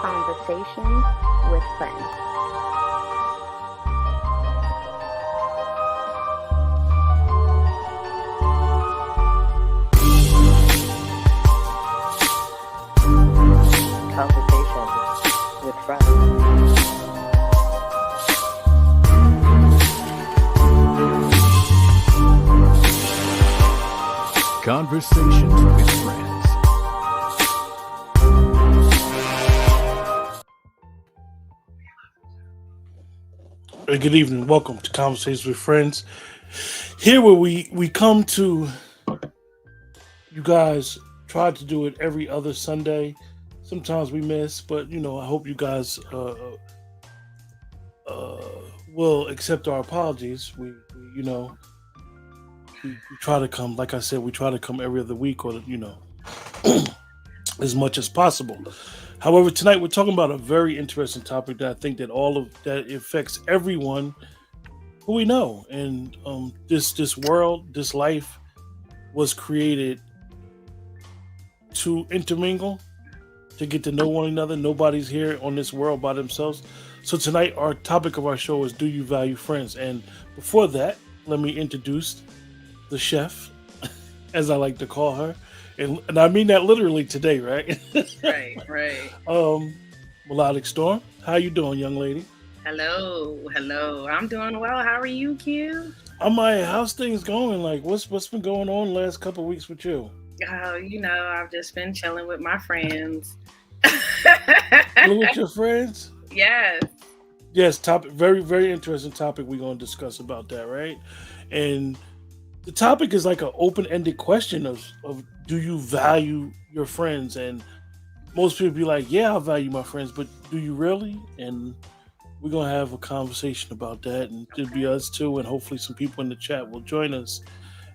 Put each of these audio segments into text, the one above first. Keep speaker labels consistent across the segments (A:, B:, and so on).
A: Conversations with Friends.
B: Conversations with Friends.
C: Conversations with Friends.
D: Good evening. Welcome to Conversations with Friends. Here where we come to you guys try to do it every other Sunday. Sometimes we miss, but I hope you guys will accept our apologies. We try to come, like I said, we try to come every other week or as much as possible. However, tonight we're talking about a very interesting topic that I think that that affects everyone who we know. And this world, this life was created to intermingle, to get to know one another. Nobody's here on this world by themselves. So tonight our topic of our show is, do you value friends? And before that, let me introduce the chef, as I like to call her. And I mean that literally today, right?
E: Right.
D: Melodic Storm, how you doing, young lady?
E: Hello. I'm doing well. How are you, Q?
D: How's things going? Like, what's been going on the last couple of weeks with you?
E: Oh, I've just been chilling with my friends.
D: Chilling with your friends? Yes, topic, very, very interesting topic we're going to discuss about that, right? And the topic is like an open-ended question of do you value your friends? And most people be like, yeah, I value my friends, but do you really? And we're going to have a conversation about that, and it'll be us too, and hopefully some people in the chat will join us,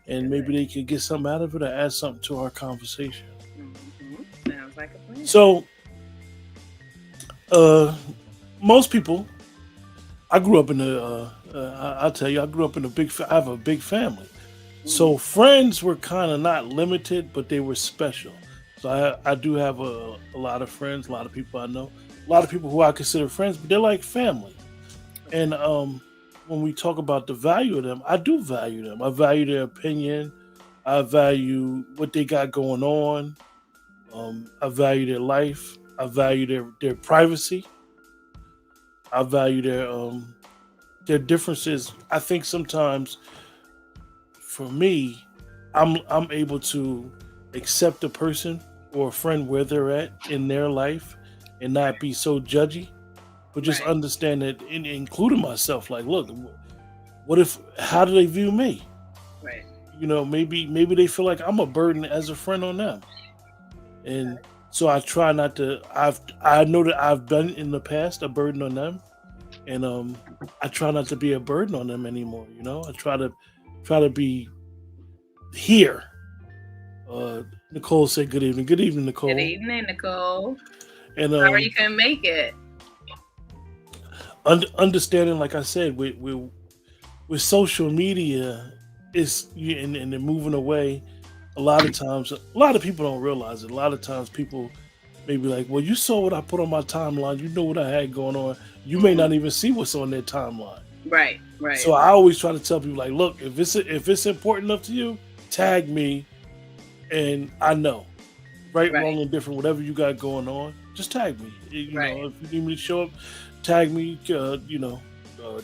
D: and maybe they can get something out of it or add something to our conversation.
E: Mm-hmm. Sounds like a plan.
D: So, most people, I grew up in I'll tell you, I grew up in I have a big family. So friends were kind of not limited, but they were special. So I do have a lot of friends, a lot of people I know, a lot of people who I consider friends, but they're like family. And when we talk about the value of them, I do value them. I value their opinion. I value what they got going on. I value their life. I value their privacy. I value their differences. I think sometimes, for me, I'm able to accept a person or a friend where they're at in their life and not be so judgy, but just understand that, including myself. Like, look, how do they view me?
E: Right.
D: Maybe they feel like I'm a burden as a friend on them, and so I try not to. I know that I've been in the past a burden on them, and I try not to be a burden on them anymore. I try to be here. Nicole said good evening. Good evening, Nicole.
E: Good evening, Nicole.
D: And
E: sorry you couldn't make it.
D: Understanding, like I said, with social media, and they're moving away. A lot of times, a lot of people don't realize it. A lot of times people may be like, well, you saw what I put on my timeline. You know what I had going on. You may not even see what's on their timeline.
E: Right.
D: So I always try to tell people, like, look, if it's important enough to you, tag me, and I know, right, wrong, and different, whatever you got going on, just tag me. You know, if you need me to show up, tag me.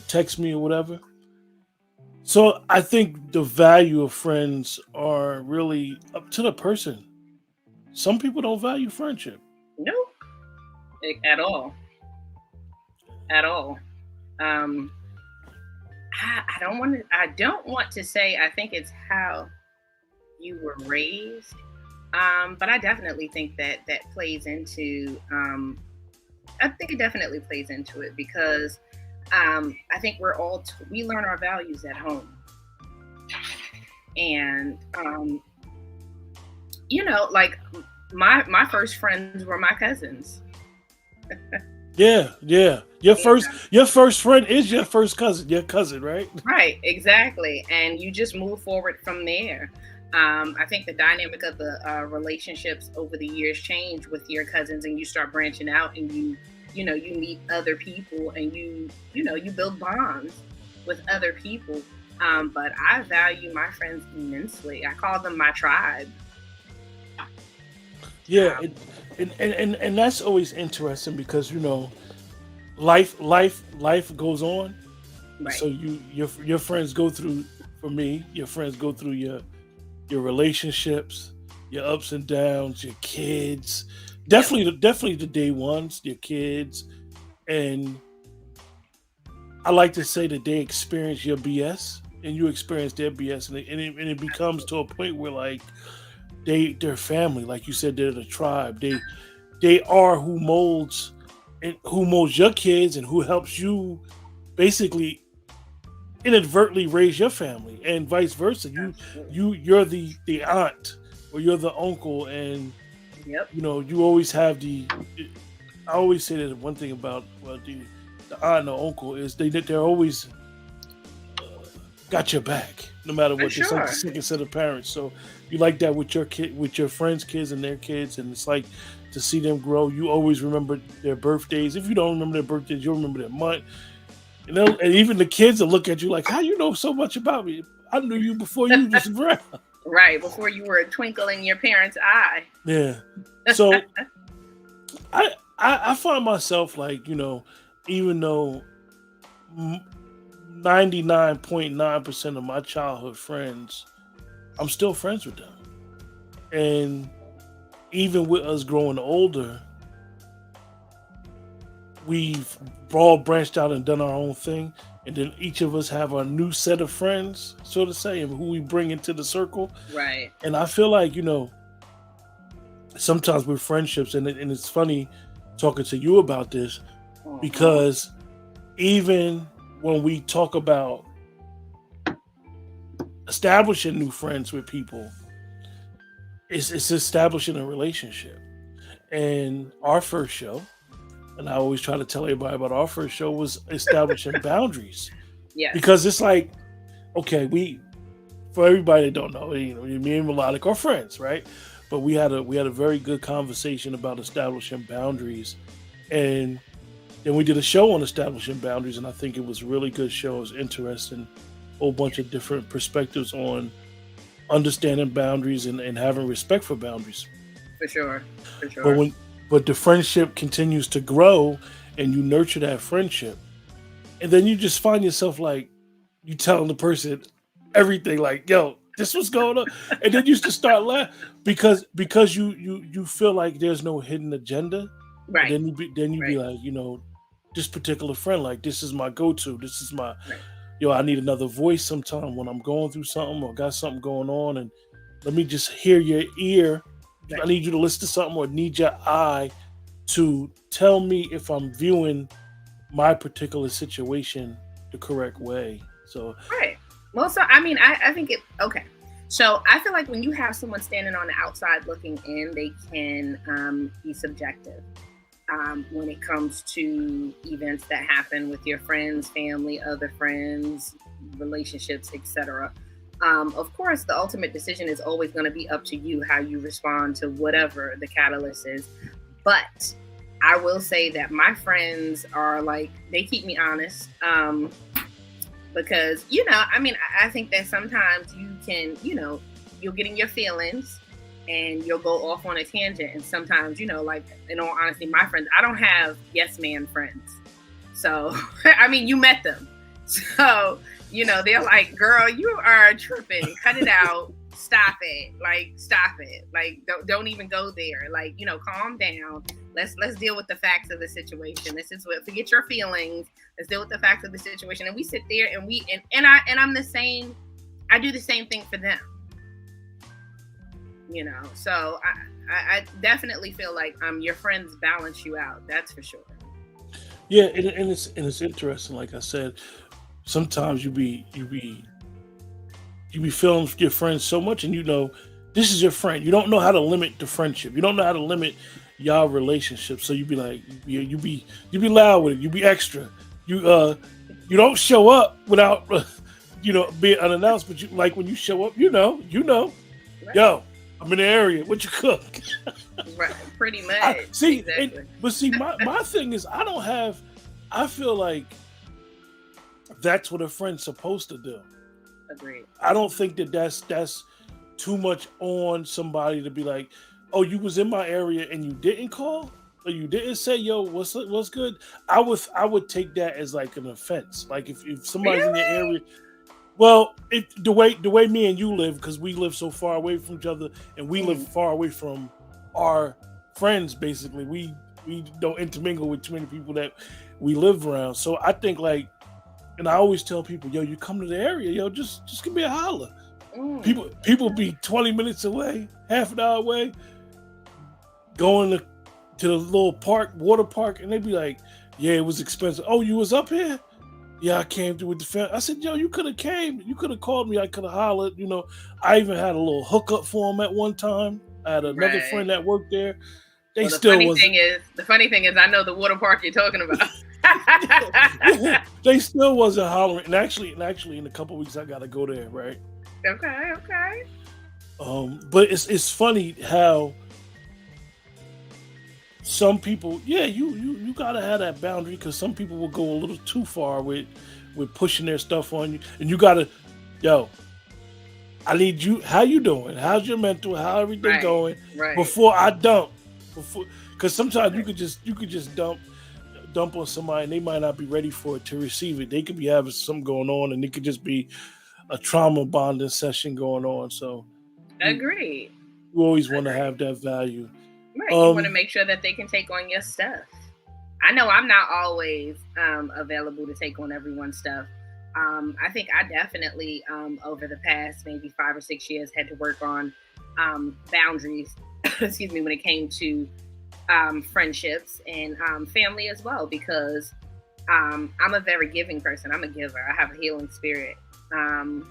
D: Text me or whatever. So I think the value of friends are really up to the person. Some people don't value friendship.
E: No, at all. I don't want to say I think it's how you were raised, but I definitely think that plays into. I think it definitely plays into it because I think we learn our values at home, and like my first friends were my cousins.
D: Yeah. Your first friend is your first cousin, right?
E: Right, exactly. And you just move forward from there. I think the dynamic of the relationships over the years change with your cousins, and you start branching out, and you meet other people, and you build bonds with other people. But I value my friends immensely. I call them my tribe.
D: Yeah,
E: Um,
D: and that's always interesting because life goes on. So
E: right.
D: your friends go through, for me, your friends go through your relationships, your ups and downs, your kids.
E: Yep.
D: Definitely the day ones, your kids, and I like to say that they experience your BS and you experience their BS, and it becomes to a point where like they're family, like you said, they're the tribe. They are who molds your kids and who helps you basically inadvertently raise your family and vice versa.
E: Absolutely.
D: You're the aunt or you're the uncle, and
E: Yep.
D: you always have the. I always say that one thing about the aunt and the uncle is they're always got your back no matter
E: For
D: what. It's like the
E: sure.
D: second set of parents. So you like that with your kid, with your friends' kids and their kids, and it's like to see them grow. You always remember their birthdays. If you don't remember their birthdays, you'll remember their month. And even the kids will look at you like, "How you know so much about me? I knew you before you was around."
E: Right. Before you were a twinkle in your parents' eye.
D: Yeah. So I find myself like even though 99.9% of my childhood friends, I'm still friends with them, and even with us growing older, we've all branched out and done our own thing, and then each of us have a new set of friends, so to say, and who we bring into the circle.
E: Right.
D: And I feel like sometimes with friendships, and it's funny talking to you about this
E: Mhm.
D: because even when we talk about establishing new friends with people, it's establishing a relationship. And our first show, and I always try to tell everybody about our first show, was establishing boundaries
E: Yes.
D: because it's like, okay, for everybody that don't know, me and Melodic are friends, right? But we had a very good conversation about establishing boundaries, and then we did a show on establishing boundaries, and I think it was a really good show. It was interesting, whole bunch of different perspectives on understanding boundaries and having respect for boundaries.
E: For sure. For
D: But
E: sure.
D: but the friendship continues to grow, and you nurture that friendship, and then you just find yourself like you telling the person everything, like, "Yo, this was going on," and then you just start laughing because you feel like there's no hidden agenda, and
E: Right.
D: then you be
E: Right.
D: like, this particular friend, like, this is my go-to, this is my,
E: Right.
D: I need another voice sometime when I'm going through something or got something going on, and let me just hear your ear. I
E: Right.
D: need you to listen to something or need your eye to tell me if I'm viewing my particular situation the correct way. So
E: Right. Well, so I mean, I think it. Okay. So I feel like when you have someone standing on the outside looking in, they can be subjective when it comes to events that happen with your friends, family, other friends, relationships, etc. Of course, the ultimate decision is always going to be up to you how you respond to whatever the catalyst is. But I will say that my friends are like, they keep me honest. Because I mean, I think that sometimes you can, you'll get in your feelings and you'll go off on a tangent, and sometimes, like, in all honesty, my friends, I don't have yes man friends. So I mean, you met them. So they're like, girl, you are tripping, cut it out, stop it, like, don't even go there, like, calm down. Let's deal with the facts of the situation. This is what, forget your feelings. Let's deal with the facts of the situation. And we sit there and I'm the same. I do the same thing for them. So I definitely feel like your friends balance you out. That's for sure.
D: yeah, and it's interesting. Like I said, sometimes you be feeling your friends so much, and this is your friend. You don't know how to limit the friendship. You don't know how to limit y'all relationship. So you be like, you be loud with it. You be extra. You don't show up without being unannounced. But you, like, when you show up, you know.
E: Right.
D: Yo, I'm in the area. What you cook?
E: Right. Pretty much.
D: See,
E: Exactly.
D: but see, my thing is, I feel like that's what a friend's supposed to do.
E: Agreed.
D: I don't think that that's too much on somebody to be like, oh, you was in my area and you didn't call or you didn't say, yo, what's good. I would take that as like an offense. Like if somebody's in your
E: Really?
D: area, well, the way me and you live, because we live so far away from each other and we live
E: Mm.
D: far away from our friends. Basically, we don't intermingle with too many people that we live around. So I think like, and I always tell people, yo, you come to the area, yo, just give me a holler. People
E: Okay.
D: be 20 minutes away, half an hour away, going to the little park, water park, and they be like, yeah, it was expensive. Oh, you was up here? Yeah, I came through with the family. I said, yo, you could have came. You could have called me. I could have hollered. I even had a little hookup for them at one time. I had another
E: Right.
D: friend that worked there. They
E: Well, the
D: still
E: funny
D: wasn't.
E: thing is, I know the water park you're talking about.
D: Yeah, they still wasn't hollering. And actually, in a couple weeks, I gotta go there, right?
E: Okay. Okay.
D: But it's funny how some people, yeah, you gotta have that boundary because some people will go a little too far with pushing their stuff on you, and you gotta, yo, I need you. How you doing? How's your mental? How everything
E: Right.
D: going?
E: Right.
D: Before I dump, before because sometimes you
E: Right.
D: could just dump on somebody and they might not be ready for it to receive it. They could be having something going on, and it could just be a trauma bonding session going on. So you
E: Agreed.
D: you always want to
E: Agreed.
D: have that value.
E: Right. You want to
D: Um,
E: make sure that they can take on your stuff. I know I'm not always available to take on everyone's stuff. I think I definitely, over the past maybe 5 or 6 years, had to work on boundaries, excuse me, when it came to friendships and family as well, because I'm a very giving person. I'm a giver. I have a healing spirit. Um,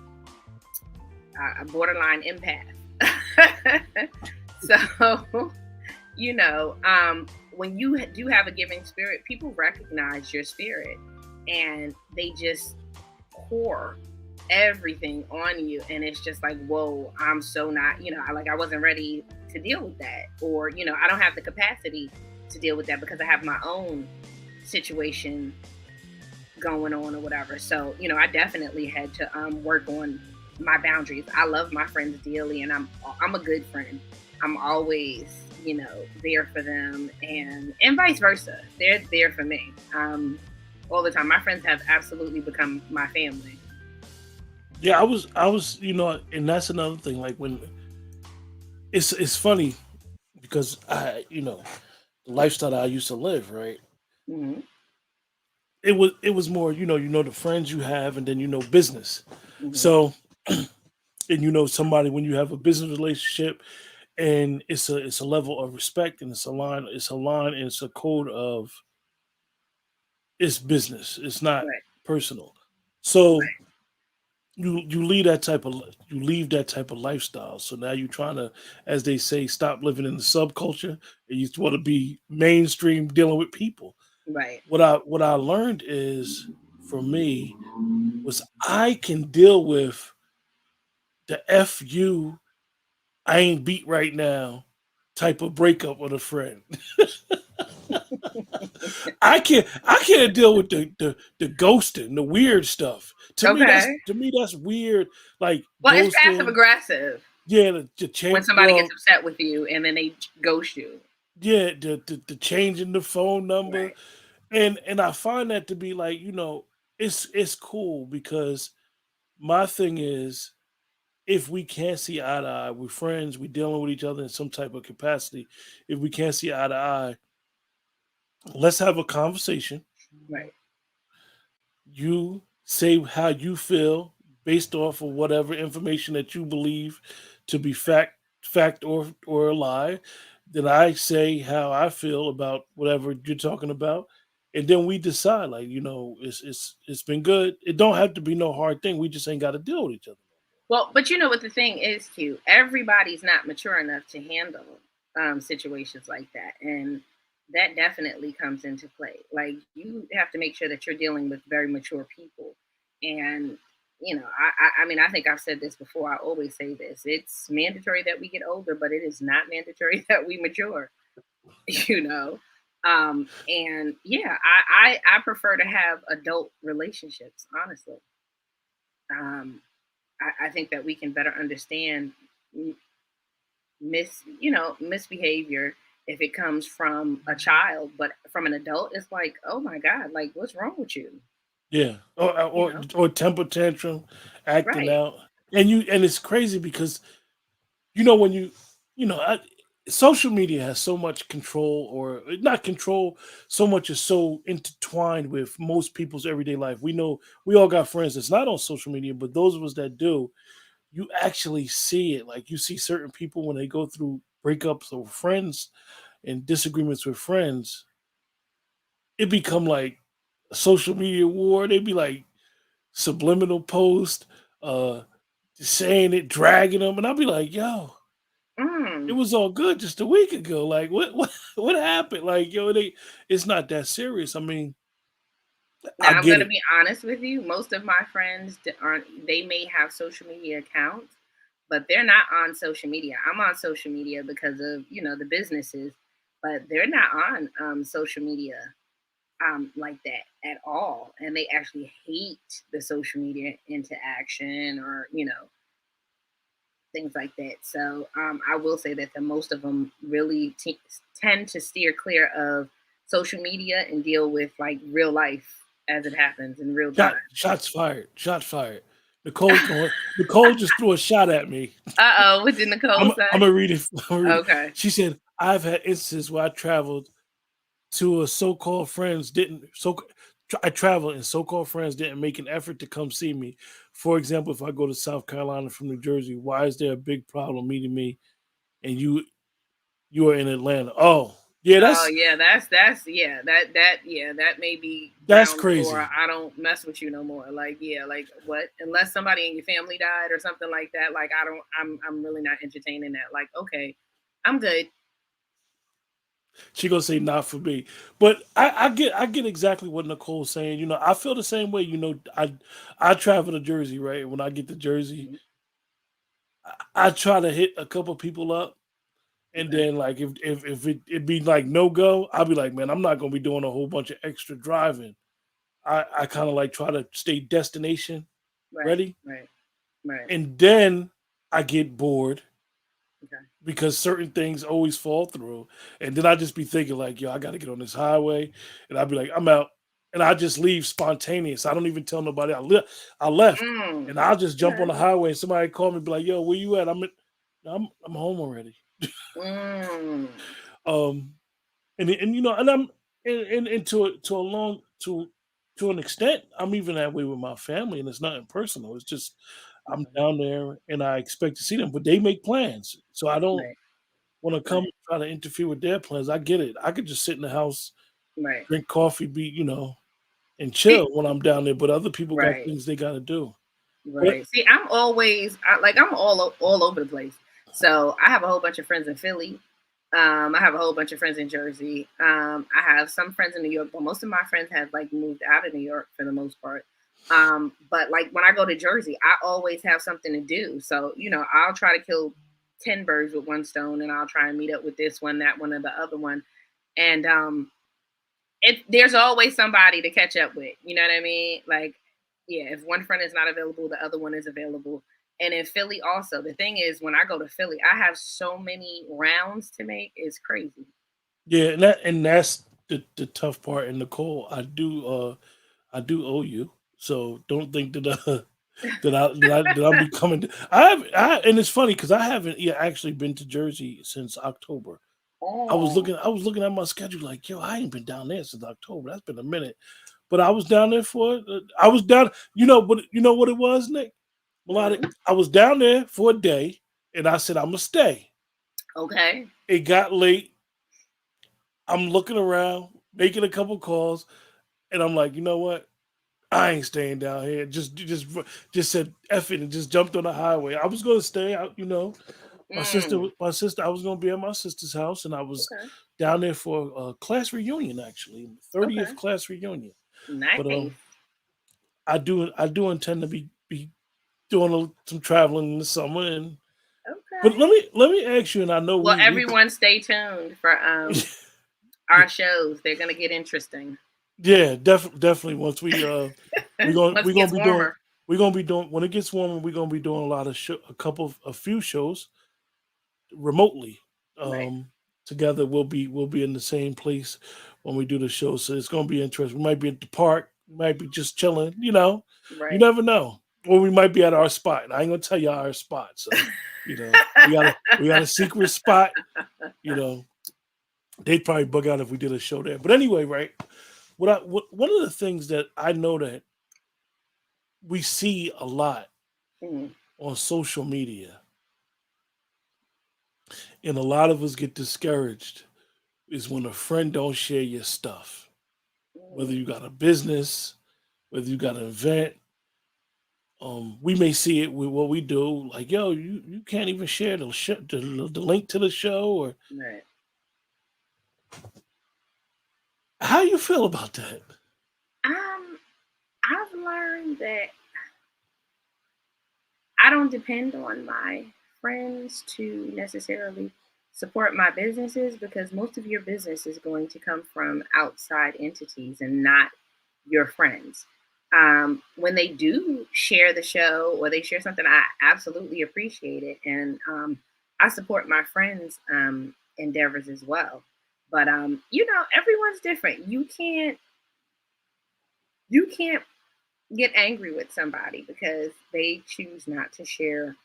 E: a borderline empath. So, you know, when you do have a giving spirit, people recognize your spirit and they just pour everything on you. And it's just like, whoa, I'm so not, I wasn't ready to deal with that. Or, I don't have the capacity to deal with that because I have my own situation going on or whatever. So, I definitely had to work on my boundaries. I love my friends dearly and I'm a good friend. I'm always, there for them and vice versa. They're there for me. All the time. My friends have absolutely become my family.
D: yeah, I was, and that's another thing. Like when it's funny because the lifestyle that I used to live, right?
E: Hmm.
D: It was more, the friends you have, and then business.
E: Hmm.
D: So, and somebody when you have a business relationship, and it's a level of respect, and it's a line, and it's a code of it's business. It's not
E: Right.
D: personal. So
E: Right.
D: you leave that type of lifestyle. So now you're trying to, as they say, stop living in the subculture, and you want to be mainstream dealing with people.
E: Right.
D: What I learned is, for me, was I can deal with the "F I ain't beat right now" type of breakup with a friend. I can't deal with the ghosting, the weird stuff. To me, that's
E: Okay.
D: to me that's weird. Like
E: Well, it's passive
D: ghosting,
E: aggressive
D: yeah, the
E: when
D: change.
E: somebody gets
D: Well,
E: upset with you and then they ghost you.
D: yeah, the changing the phone number,
E: Right.
D: and I find that to be like, it's cool because my thing is, if we can't see eye to eye, we're friends, we dealing with each other in some type of capacity. If we can't see eye to eye, let's have a conversation.
E: Right.
D: You say how you feel based off of whatever information that you believe to be fact or a lie. Then I say how I feel about whatever you're talking about. And then we decide, like, it's been good. It don't have to be no hard thing. We just ain't got to deal with each other.
E: Well, but you know what the thing is, Q. Everybody's not mature enough to handle situations like that, and that definitely comes into play. Like you have to make sure that you're dealing with very mature people, and I mean, I think I've said this before. I always say this. It's mandatory that we get older, but it is not mandatory that we mature. you know. And yeah, I prefer to have adult relationships, honestly. Um, I think that we can better understand misbehavior if it comes from a child, but from an adult, it's like, oh my god, like what's wrong with you?
D: Yeah,
E: You know,
D: or temper tantrum, acting
E: right?
D: out, and it's crazy because when social media has so much control, or not control so much, is so intertwined with most people's everyday life. We know we all got friends that's not on social media, but those of us that do, you actually see it. Like you see certain people when they go through breakups or friends and disagreements with friends, it become like a social media war. They be like subliminal post, uh, saying it, dragging them, and I'll be like, "Yo, it
E: Mm.
D: was all good just a week ago. Like, what happened? Like, yo, it's not that serious. I mean,
E: Now
D: I
E: I'm
D: get
E: gonna
D: it.
E: be honest with you. Most of my friends aren't. They may have social media accounts, but they're not on social media. I'm on social media because of the businesses, but they're not on social media like that at all, and they actually hate the social media interaction or things like that. So I will say that the most of them really tend to steer clear of social media and deal with like real life as it happens in real time.
D: Shots fired. Shots fired. Nicole just threw a shot at me.
E: Uh oh, what did Nicole
D: I'm
E: say?
D: gonna read it. I'm gonna read it.
E: Okay.
D: She said, "I've had instances where I traveled to a so-called friends didn't so I traveled and so-called friends didn't make an effort to come see me. For example, if I go to South Carolina from New Jersey, why is there a big problem meeting me and you are in Atlanta? Oh, yeah,
E: Oh yeah, that's yeah, that may be
D: that's
E: grounds for
D: crazy.
E: I don't mess with you no more. Like yeah, like what? Unless somebody in your family died or something like that. Like I don't. I'm really not entertaining that. Like okay, I'm good.
D: She gonna say not for me, but I get exactly what Nicole's saying. I feel the same way. I travel to Jersey, right? When I get to Jersey,
E: Mhm.
D: I try to hit a couple people up. And
E: Okay.
D: then, like, if it be like no go, I'll be like, man, I'm not gonna be doing a whole bunch of extra driving. I kind of like try to stay destination
E: Right.
D: ready,
E: Right. Right.
D: and then I get bored
E: Okay.
D: because certain things always fall through, and then I just be thinking like, yo, I got to get on this highway, and I'll be like, I'm out, and I just leave spontaneous. I don't even tell nobody I left, and
E: Mm.
D: I'll just jump on
E: Okay.
D: the highway, and somebody call me, be like, yo, where you at? I'm home already.
E: Mm.
D: Um, and I'm and to an extent, I'm even that way with my family, and it's nothing personal. It's just I'm
E: Okay.
D: down there and I expect to see them, but they make plans, so I don't
E: Right.
D: want to come
E: Right.
D: and try to interfere with their plans. I get it. I could just sit in the house,
E: Right.
D: drink coffee, and
E: See,
D: chill when I'm down there. But other people got
E: right.
D: things they got to do. But
E: Right. See, I'm all over the place. So I have a whole bunch of friends in Philly. I have a whole bunch of friends in Jersey. I have some friends in New York, but most of my friends have like moved out of New York for the most part. But like when I go to Jersey, I always have something to do. So, I'll try to kill 10 birds with one stone and I'll try and meet up with this one, that one, or the other one. And there's always somebody to catch up with. You know what I mean? Like, yeah, if one friend is not available, the other one is available. And in Philly, also, the thing is, when I go to Philly, I have so many rounds to make. It's crazy.
D: yeah, and that's the tough part. And Nicole, I do owe you, so don't think that that I'm becoming. And it's funny because I haven't actually been to Jersey since October.
E: Oh,
D: I was looking at my schedule like, yo, I ain't been down there since October. That's been a minute. But I was down there I was down, but you know what it was, Nick? Melodic.
E: mhm.
D: I was down there for a day, and I said I'm gonna stay.
E: Okay.
D: It got late. I'm looking around, making a couple calls, and I'm like, you know what? I ain't staying down here. Just said F it and just jumped on the highway. I was gonna stay out,
E: Mm,
D: my sister, I was gonna be at my sister's house, and I was
E: okay.
D: down there for a class reunion, actually, 30th
E: Okay.
D: class reunion. But
E: Nice.
D: I do intend to be doing some traveling in the summer. And but
E: Okay.
D: let me ask you, and I know
E: Well,
D: we
E: everyone stay tuned for our shows. They're gonna get interesting
D: yeah, definitely once we gonna
E: once
D: we
E: it
D: gonna
E: gets
D: be doing
E: warmer.
D: we're gonna be doing when it gets warmer. We're gonna be doing a lot of a few shows remotely.
E: Right.
D: Um, Together we'll be in the same place when we do the show. So it's gonna be interesting. We might be at the park, we might be just chilling. You
E: Right.
D: never know. Or we might be at our spot. I ain't gonna tell you our spot. So we got a secret spot. You know, they'd probably bug out if we did a show there. But anyway, right? One of the things that I know that we see a lot
E: Mhm.
D: on social media, and a lot of us get discouraged, is when a friend don't share your stuff. Whether
E: Mhm.
D: you got a business, whether you got an event, we may see it with what we do. Like, yo, you can't even share the link to the show. Or
E: Right.
D: how you feel about that?
E: Um, I've learned that I don't depend on my friends to necessarily support my businesses because most of your business is going to come from outside entities and not your friends. When they do share the show or they share something, I absolutely appreciate it. And I support my friends' endeavors as well. But everyone's different. You can't get angry with somebody because they choose not to share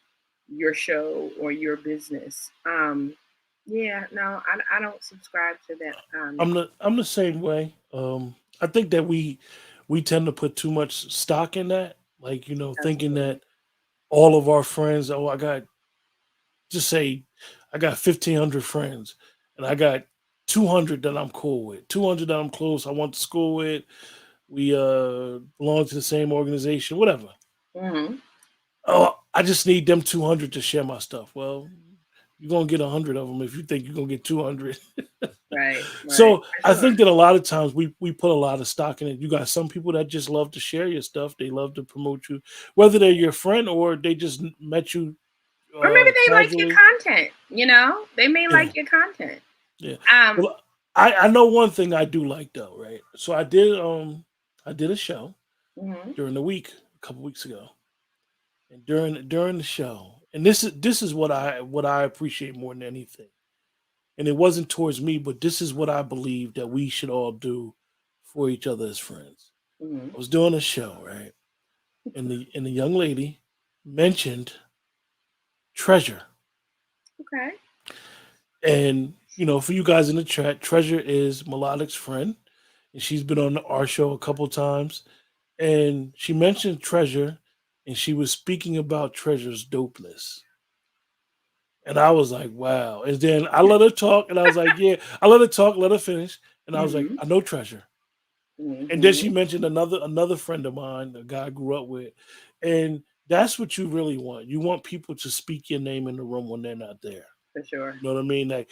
E: your show or your business. Yeah, no, I don't subscribe to that.
D: I'm the same way. I think that we tend to put too much stock in that. Like, thinking
E: Absolutely.
D: that all of our friends, oh, just say I got 1,500 friends, and I got 200 that I'm cool with, 200 that I'm close. I went to school with. We belong to the same organization, whatever.
E: Hmm.
D: Oh, I just need them 200 to share my stuff. Well, you're gonna get 100 of them if you think you're gonna get 200.
E: Right, right,
D: So
E: for
D: I
E: sure.
D: think that a lot of times we put a lot of stock in it. You got some people that just love to share your stuff. They love to promote you, whether they're your friend or they just met you
E: Or maybe they like your
D: casually.
E: content. They may
D: Yeah,
E: like your content.
D: yeah.
E: Um.
D: Well, I know one thing I do like though, right? So I did a show
E: Hmm.
D: during the week a couple weeks ago, and during the show, and this is what I appreciate more than anything. And it wasn't towards me, but this is what I believe that we should all do for each other as friends.
E: Hmm.
D: I was doing a show, right? And the young lady mentioned Treasure.
E: Okay.
D: And for you guys in the chat, Treasure is Melodic's friend, and she's been on our show a couple times. And she mentioned Treasure, and she was speaking about Treasure's dopeness. And I was like, wow. And then I let her talk, and I was like, yeah, I let her talk, let her finish. And I was like,
E: Hmm.
D: I know Treasure. And then she
E: Hmm.
D: mentioned another friend of mine, a guy I grew up with. And that's what you really want. You want people to speak your name in the room when they're not there.
E: For sure.
D: You know what I mean? Like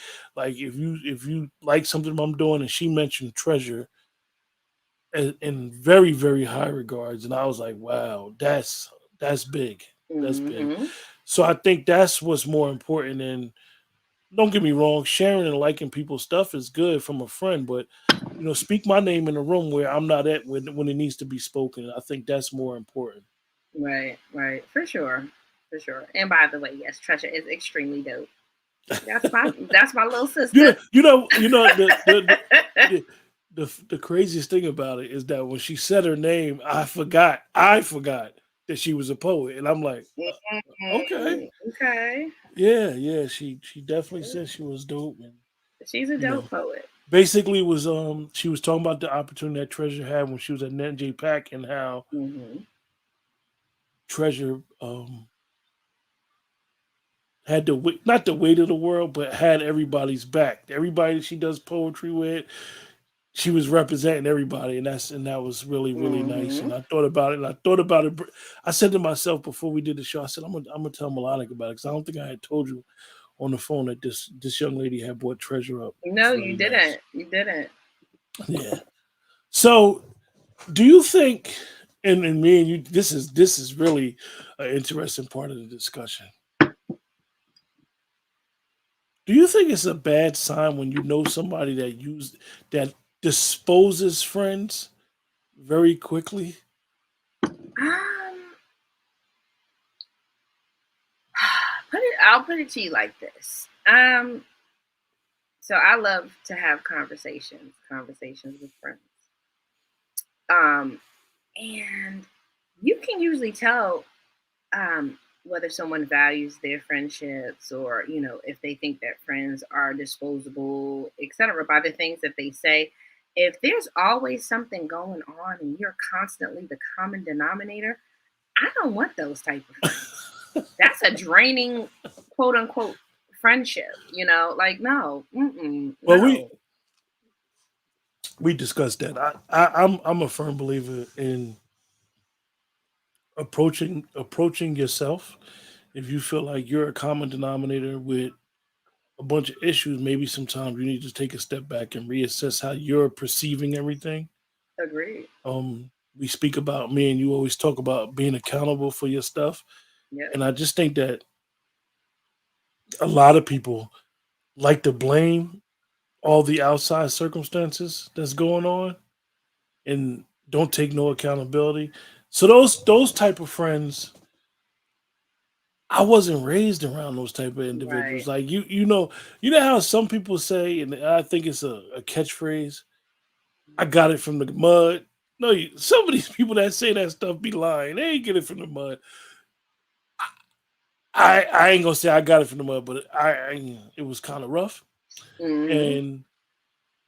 D: if you like something I'm doing, and she mentioned Treasure in very very high regards, and I was like, wow, that's big. That's big.
E: Hmm.
D: So I think that's what's more important. And don't get me wrong, sharing and liking people's stuff is good from a friend, but speak my name in a room where I'm not at when it needs to be spoken. I think that's more important.
E: Right, right, for sure, for sure. And by the way, yes, Tresha is extremely dope. That's my little
D: You know,
E: sister.
D: you know, you know the, the craziest thing about it is that when she said her name, I forgot that she was a poet, and I'm like, okay,
E: Mhm. Okay.
D: yeah, yeah. She definitely said she was dope, and
E: She's a
D: you
E: dope
D: know,
E: poet.
D: basically was she was talking about the opportunity that Treasure had when she was at NJ Pack, and how
E: Hmm.
D: Treasure had the not the weight of the world, but had everybody's back. Everybody she does poetry with, she was representing everybody, and that was really really nice.
E: Hmm.
D: And I thought about it, and I thought about it. I said to myself before we did the show, I said I'm gonna tell Melodic about it, because I don't think I had told you on the phone that this young lady had brought Treasure up. It's
E: No, you
D: really nice.
E: didn't. You didn't.
D: Yeah. So do you think, and me and you, this is really an interesting part of the discussion. Do you think it's a bad sign when you know somebody that disposes friends very quickly?
E: Um, I'll put it to you like this. So I love to have conversations with friends. Um, and you can usually tell whether someone values their friendships or if they think that friends are disposable, etc., by the things that they say. If there's always something going on and you're constantly the common denominator, I don't want those type of friends. That's a draining, quote unquote, friendship. Like no,
D: Well, we
E: no.
D: we discussed that. I'm a firm believer in approaching yourself. If you feel like you're a common denominator with a bunch of issues, maybe sometimes you need to take a step back and reassess how you're perceiving everything.
E: Agreed.
D: We speak about, me and you always talk about being accountable for your stuff,
E: Yep.
D: and I just think that a lot of people like to blame all the outside circumstances that's going on and don't take no accountability. So those type of friends, I wasn't raised around those type of individuals.
E: Right.
D: Like you know how some people say, and I think it's a catchphrase. I got it from the mud. No, some of these people that say that stuff be lying. They ain't get it from the mud. I ain't gonna say I got it from the mud, but it was kind of rough.
E: Hmm.
D: And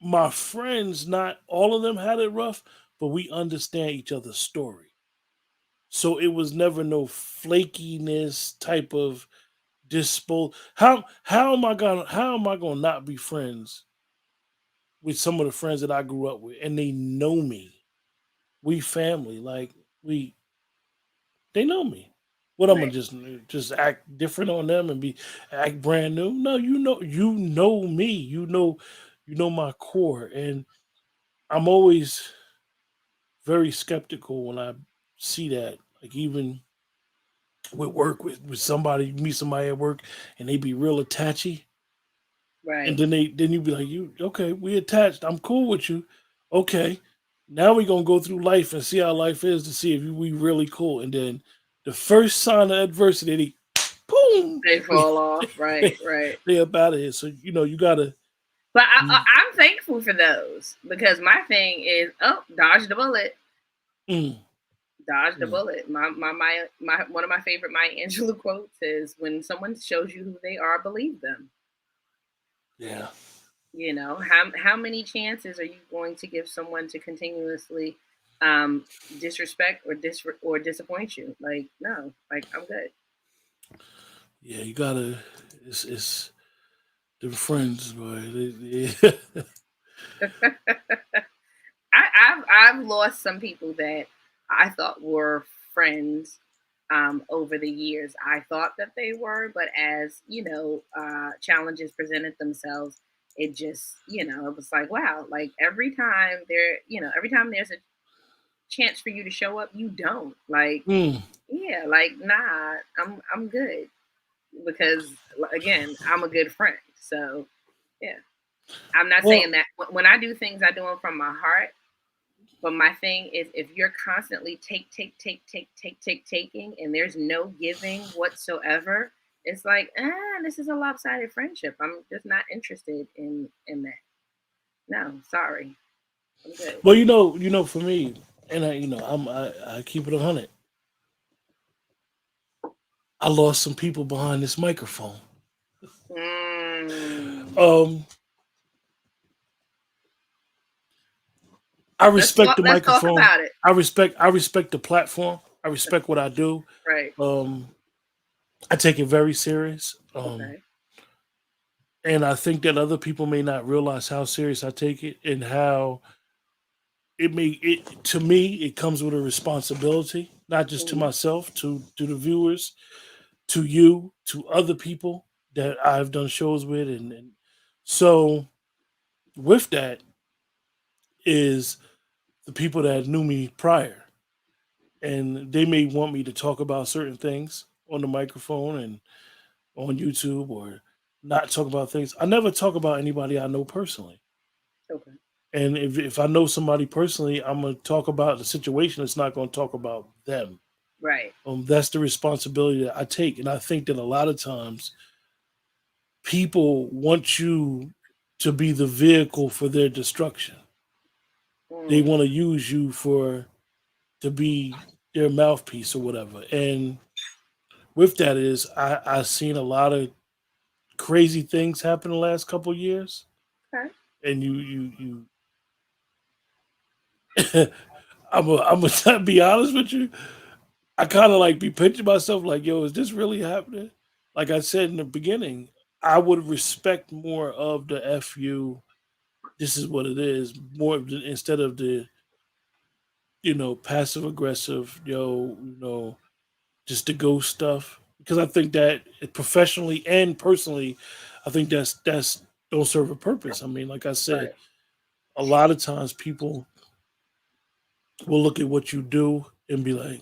D: my friends, not all of them had it rough, but we understand each other's story. So it was never no flakiness type of how am I gonna not be friends with some of the friends that I grew up with and they know me. We family, like we they know me. What I'm gonna
E: Right.
D: just act different on them and be act brand new? No, you know me. You know my core, and I'm always very skeptical when I see that. Like even with work with somebody, meet somebody at work, and they be real attachy, and
E: Right.
D: then you be like, you okay? We attached. I'm cool with you. Okay, now we gonna go through life and see how life is to see if we really cool. And then the first sign of adversity, boom,
E: They fall off.
D: they,
E: Right. Right.
D: they up out of here. So you gotta.
E: But
D: Mm,
E: I'm thankful for those because my thing is, oh, dodge the bullet,
D: mm,
E: dodge the
D: mm.
E: bullet. My one of my favorite Maya Angelou quotes is, "When someone shows you who they are, believe them."
D: Yeah.
E: How many chances are you going to give someone to continuously um, disrespect or disappoint you? Like no, like I'm good.
D: Yeah, you gotta. It's the friends, boy. They-
E: I've lost some people that I thought were friends over the years. I thought that they were, but as challenges presented themselves, it just it was like wow, like every time there's a chance for you to show up, you don't like
D: mm,
E: yeah, like nah, I'm good because again, I'm a good friend. So yeah, I'm not saying
D: well,
E: that when I do things, I do them from my heart. But my thing is, if you're constantly taking, and there's no giving whatsoever, it's like, this is a lopsided friendship. I'm just not interested in that. No, sorry, I'm good.
D: well, for me, and I keep it 100. I lost some people behind this microphone.
E: Mm.
D: Um, I
E: Let's
D: respect
E: talk.
D: the
E: Let's talk
D: microphone.
E: about it.
D: I respect the platform. I respect what I do.
E: Right.
D: Um, I take it very serious.
E: Okay.
D: And I think that other people may not realize how serious I take it and how it to me it comes with a responsibility, not just to
E: Hmm.
D: myself, to the viewers, to you, to other people that I've done shows with, and so with that is the people that knew me prior. and they may want me to talk about certain things on the microphone and on YouTube, or not talk about things. I never talk about anybody I know personally.
E: Okay.
D: And if I know somebody personally, I'm gonna talk about the situation. It's not gonna talk about them.
E: Right.
D: That's the responsibility that I take, and I think that a lot of times people want you to be the vehicle for their destruction. They
E: Mm.
D: want to use you for to be their mouthpiece or whatever. And with that is I've seen a lot of crazy things happen the last couple of years.
E: Okay.
D: And you I'm gonna be honest with you. I kind of like be pinching myself like, yo, is this really happening? Like I said in the beginning, I would respect more of the FU. This is what it is, more instead of the passive aggressive, just the ghost stuff. Because I think that professionally and personally, I think that's don't serve a purpose. I mean, like I said,
E: Right.
D: a lot of times people will look at what you do and be like,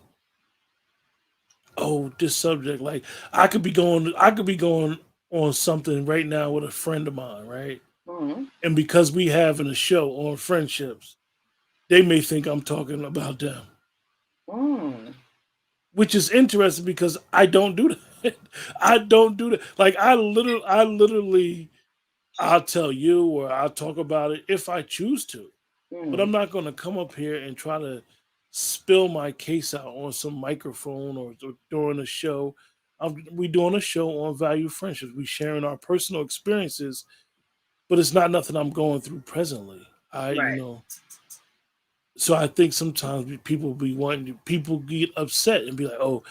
D: "Oh, this subject." Like I could be going on something right now with a friend of mine, right?
E: Mm.
D: And because we having a show on friendships, they may think I'm talking about them,
E: Mm.
D: which is interesting because I don't do that. I don't do that. Like I literally, I'll tell you or I'll talk about it if I choose to, but
E: Mm.
D: I'm not going to come up here and try to spill my case out on some microphone or during a show. We doing a show on value friendships. We sharing our personal experiences, but it's not nothing I'm going through presently. I, you
E: Right.
D: know, so I think sometimes people get upset and be like, "Oh,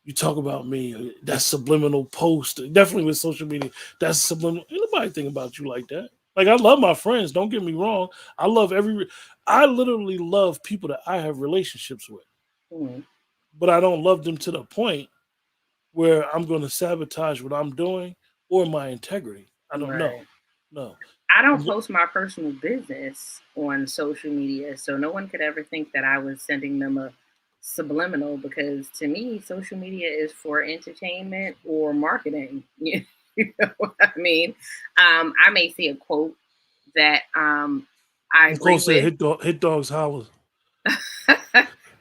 D: you talk about me. That's subliminal post." Definitely with social media, that's subliminal. Ain't nobody think about you like that. Like I love my friends. Don't get me wrong. I love I literally love people that I have relationships with,
E: Mm.
D: but I don't love them to the point where I'm going to sabotage what I'm doing or my integrity. I don't know.
E: Right.
D: No.
E: I don't
D: I'm,
E: post my personal business on social media, so no one could ever think that I was sending them a subliminal because to me, social media is for entertainment or marketing. You know what I mean? I may see a quote that I agree
D: closer to
E: with.
D: hit dogs holler.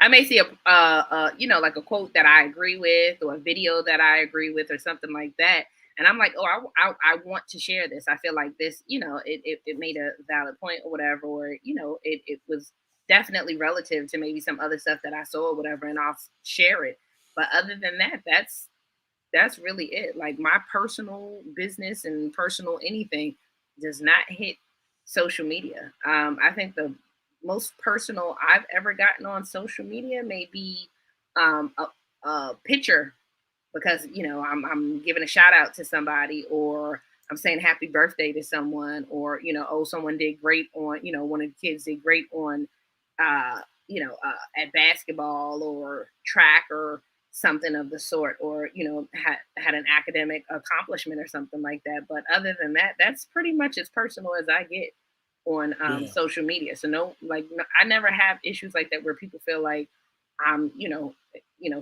E: I may see like a quote that I agree with, or a video that I agree with, or something like that, and I'm like, oh, I want to share this. I feel like this, it made a valid point or whatever, or it was definitely relative to maybe some other stuff that I saw or whatever, and I'll share it. But other than that, that's really it. Like my personal business and personal anything does not hit social media. I think the most personal I've ever gotten on social media may be a picture because I'm giving a shout out to somebody, or I'm saying happy birthday to someone, or oh, someone did great on, one of the kids did great on at basketball or track or something of the sort, or had an academic accomplishment or something like that. But other than that, that's pretty much as personal as I get on
D: Yeah.
E: social media. So no, like no, I never have issues like that where people feel like I'm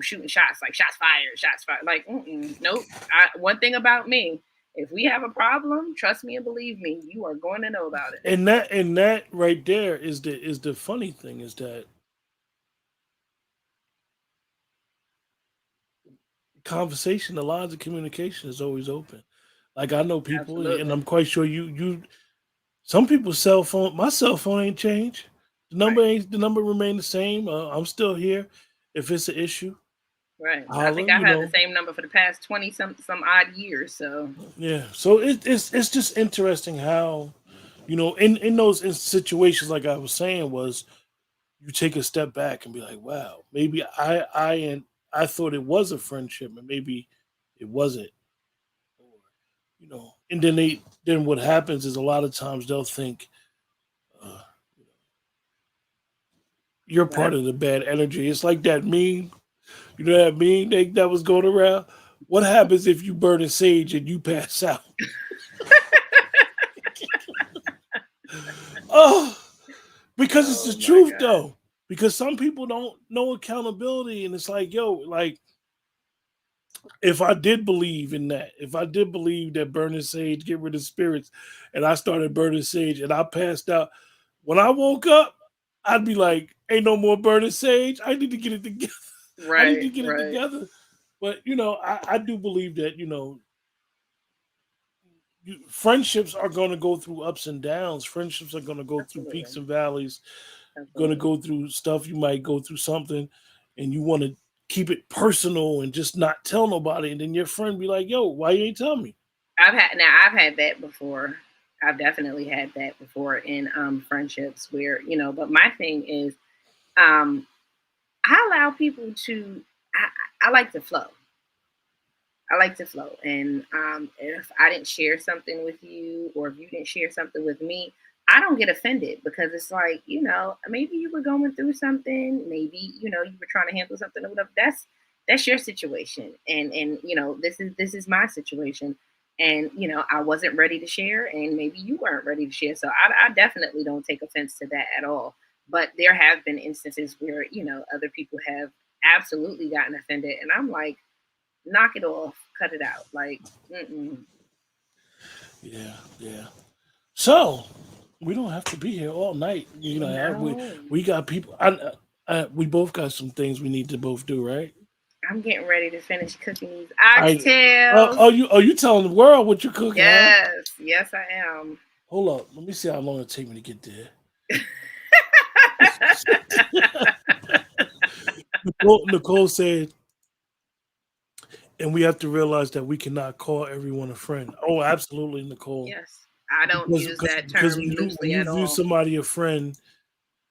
E: shooting shots, like shots fired, like nope. One thing about me, if we have a problem, trust me and believe me, you are going to know about it.
D: And that right there is the funny thing is that conversation, the lines of communication is always open. Like I know people, and
E: Absolutely.
D: I'm quite sure you. Some people's cell phone, my cell phone ain't changed.
E: Right.
D: The number remain the same. I'm still here. If it's an issue,
E: Right. I think
D: holler.
E: I've had the same number for the past 20 some odd years. So
D: Yeah. So it's just interesting how, in those situations, like I was saying, was you take a step back and be like, wow, maybe I thought it was a friendship, and maybe it wasn't. Or, and then what happens is a lot of times they'll think uh, you're part
E: right.
D: of the bad energy. It's like that meme, that meme that was going around. What happens if you burn a sage and you pass out? Oh, because it's
E: Oh
D: the
E: my
D: truth
E: God.
D: though. because some people don't know accountability, and it's like, yo, like if I did believe in that, if I did believe that burning sage get rid of spirits, and I started burning sage and I passed out, when I woke up, I'd be like, ain't no more burning sage. I need to get it together. I need to
E: Right,
D: get it
E: right.
D: together. But I do believe that friendships are going to go through ups and downs. Friendships are going to go through peaks
E: Absolutely.
D: and valleys. You're going to
E: Absolutely.
D: go through stuff. You might go through something, and you want to keep it personal and just not tell nobody. And then your friend be like, "Yo, why you ain't tell me?"
E: I've had that before. I've definitely had that before in friendships where, but my thing is um I allow people to I like to flow. I like to flow. And if I didn't share something with you, or if you didn't share something with me, I don't get offended, because it's like, maybe you were going through something, maybe, you were trying to handle something or whatever. That's your situation. And this is my situation. And I wasn't ready to share, and maybe you weren't ready to share. So I definitely don't take offense to that at all. But there have been instances where, other people have absolutely gotten offended. And I'm like, knock it off, cut it out. Like, mm-mm.
D: Yeah, yeah. So we don't have to be here all night.
E: No,
D: We got people. We both got some things we need to both do, right?
E: I'm getting ready to finish cooking these
D: I oh,
E: oxtails.
D: you telling the world what you cooking, huh?
E: Yes, yes, I am.
D: Hold up, let me see how long it take me to get there. Nicole said, and we have to realize that we cannot call everyone a friend. Oh, absolutely, Nicole.
E: Yes, I don't use that
D: Because
E: term
D: when
E: loosely
D: you
E: at
D: view
E: all.
D: somebody a friend,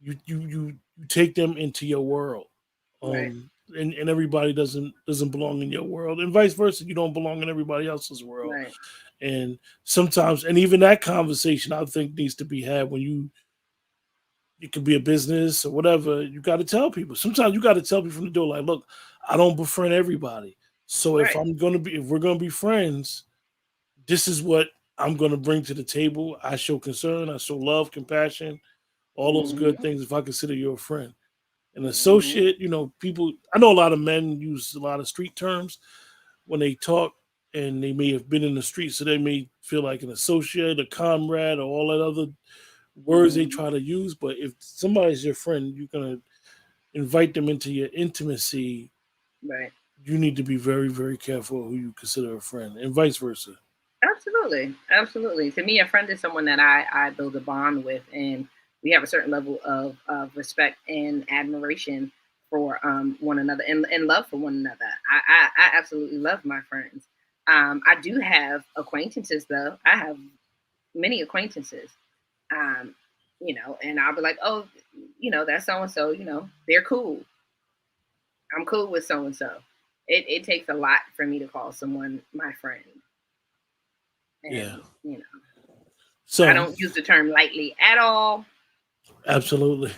D: you take them into your world.
E: Right,
D: And everybody doesn't belong in your world, and vice versa. You don't belong in everybody else's world.
E: right.
D: And sometimes, and even that conversation, I think, needs to be had when it could be a business or whatever. You got to tell people. Sometimes you got to tell people from the door, like, look, I don't befriend everybody. So
E: Right.
D: if we're gonna be friends, this is what I'm gonna bring to the table. I show concern, I show love, compassion, all those good
E: Hmm.
D: things. If I consider you a friend, an
E: Hmm.
D: associate, people. I know a lot of men use a lot of street terms when they talk, and they may have been in the street, so they may feel like an associate, a comrade, or all that other words they
E: Hmm.
D: try to use. But if somebody's your friend, you're gonna invite them into your intimacy.
E: Right.
D: You need to be very, very careful who you consider a friend, and vice versa.
E: Absolutely, absolutely. To me, a friend is someone that I build a bond with, and we have a certain level of respect and admiration for one another, and love for one another. I absolutely love my friends. I do have acquaintances, though. I have many acquaintances. Um, and I'll be like, oh, that's so and so. They're cool. I'm cool with so and so. It takes a lot for me to call someone my friend,
D: Yeah.
E: and I
D: So
E: don't use the term lightly at all.
D: absolutely,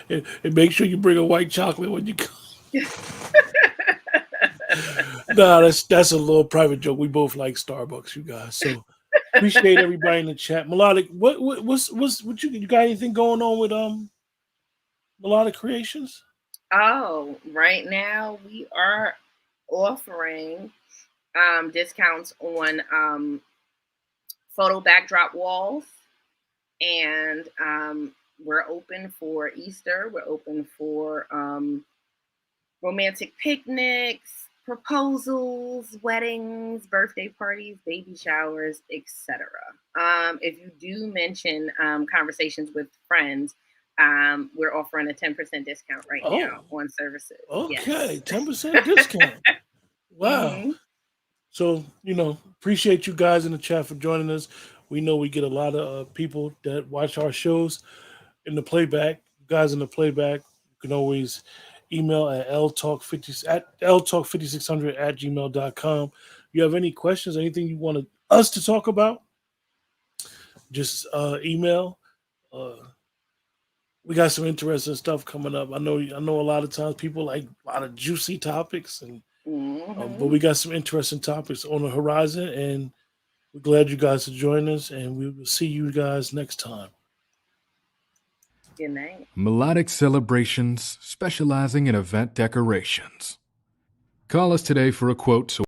D: and make sure you bring a white chocolate when you come. Nah, that's a little private joke. We both like Starbucks, you guys. So appreciate everybody in the chat. Melodic, what you got anything going on with Melodic Creations?
E: Oh, right now we are offering discounts on photo backdrop walls, and we're open for Easter. We're open for romantic picnics, proposals, weddings, birthday parties, baby showers, etc. If you do mention conversations with friends, we're offering a 10% discount right now
D: Oh,
E: on services.
D: okay,
E: Yes.
D: 10% discount. Wow.
E: Hmm.
D: So, appreciate you guys in the chat for joining us. We know we get a lot of people that watch our shows in the playback. You guys in the playback, you can always email at ltalk5600 at gmail.com. You have any questions, anything you want us to talk about, just email. Uh, we got some interesting stuff coming up. I know a lot of times people like a lot of juicy topics, and but
E: Hmm.
D: we got some interesting topics on the horizon, and we're glad you guys are joining us, and we will see you guys next time.
E: Good night.
C: Melodic Celebrations, specializing in event decorations. Call us today for a quote so